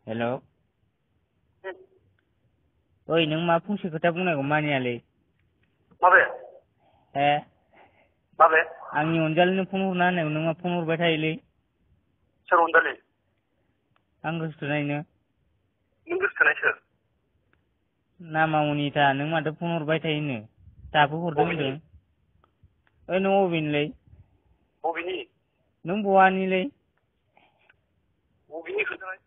हेल'। ओइ नों मा फंसे खोथा बुंनायखौ मानियालै। माबे? हे? माबे? आंनि अनजालिनो फन हरना होननायखौ नों मा फन हरबाय थायोलै? सोर अनजालि? आं गोसोथोनायनो। नों गोसोथोनाय सोर? नामा अनिथा, नों माथो फन हरबाय थायोनो। दाबो हरदों बबेनि? होनदों। ओइ नों अबेनिलै? बबेनि? नों बहानिलै? बबेनि खोन्थालाय?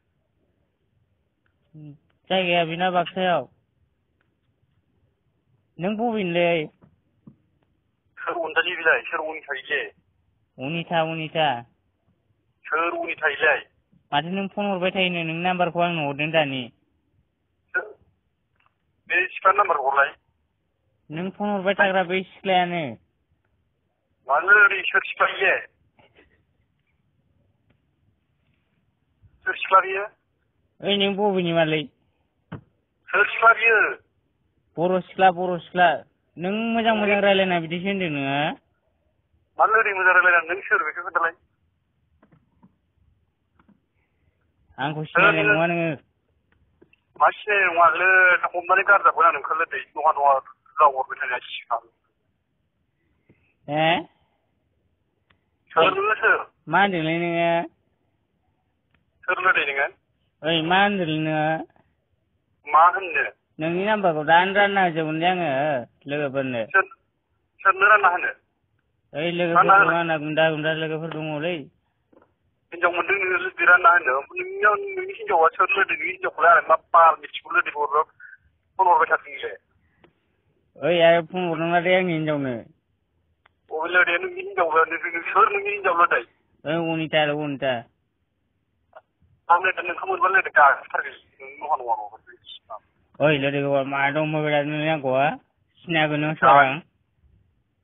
जायगाया बेना बाक्सायाव। नों बबेनिलै? सोर अनजालि बेलाय? सोर अनिथा इलाय? अनिथा। सोर अनिथा इलाय? माथो नों फन हरबाय थायोनो, नोंनि नाम्बारखौ आंनो हरदों दानि। सोर? बे सिख्लानि नाम्बारखौ हरलाय। नों फन हरबाय थाग्रा बै सिख्लायानो। मानो ओरै सोर सिख्ला इयो? सोर सिख्ला बियो? ओइ नों बबेनिमारलै? सोर सिख्ला बियो? बर' सिख्ला। नों मोजां रायलायना बिदिसो होनदों नोङो? मानो ओरै मोजां रायलायनानै नों सोर बेखौ खोन्थालाय? आंखौ सिनायनाय नङा नोङो। मा सिनायनाय नङालै, हमनानै गारजागोन आं नोंखौलै दहा राव हरबाय थानाया सिखाव। हे? सोर नोङो सोर? मा होनदोंलै नोङो? सोर होनदों नोङो? ओइ मा होनदोंलै नोङो? मा होननो? नोंनि नाम्बारखौ दानो रानना होजोबगोनलै आङो लोगोफोरनो। सोरनो रानना होनो? ओइ लोगोफोर दङ आंना, गुन्दा लोगोफोर दङलै। हिनजाव मोनदों नोङो जुदि रानना होनो? नोंनि हिनजावा सोर लोदों? नोंनि हिनजावखौलाय आरो मा बाल मिथिगौ लोदों फन हरबाय थादों नोंलाय? ओइ आरो फन हरनाङा दे आंनि हिनजावनो। बबे लोदों नोंनि हिनजाव? सोर नोंनि हिनजाव लोदों? ओइ अनिथा। आं लोदों नोंखौ मोनबा लोदों गाखोथारगोन नों नङा। ओइ लोगो मा दं मबाइला नोंलाय आंखौ हा? सिनायाखै नों सोर आं?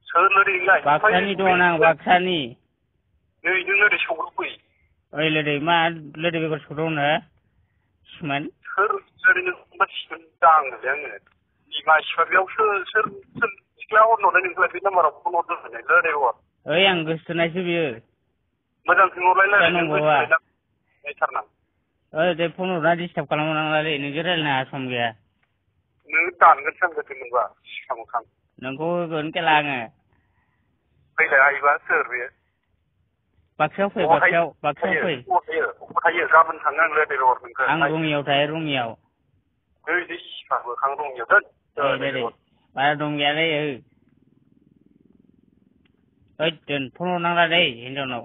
सोर लोदों नोंलाय? बाक्सानि दं आं, बाक्सानि। नै नों ओरै सौग्राव फै। ओइ लोदो मा लोदो बेगर सौदाव होनो? सिमान? सोर लोदों नोंखौबा सिमान दाङोलै आङो। बिमा सिफा सोर सिख्ला हरनावलाय नोंखौलाय बे नाम्बाराव फन हरदों होननाय लोदो हर। ओइ आं गोसोथोनायसो बियो। मोजां सोंहरलाय रायलायनो नों गोसोथोनाय नायथारनां। ओइ दे फन हरना डिस्टार्ब खालामनाङालै, नोंजों रायलायनो आंहा सम गैया। नों दानगोनसो आं गोथै मोनबा सिखा मोखां। नोंखौ होगोन खेला आङो। फैलाय हायोबा सोर बेयो? बाक्सायाव फै, बाक्सायाव फै। अबाव थायो? गाबोन थांनो आं लोगो हर नोंखौ। आं रङियाव थायो, रङियाव। नै सिखा मोखां रङियाव दोन। बारा दं गैयालै। ओइ दोन, फन हरनांला दै हिनजावनाव।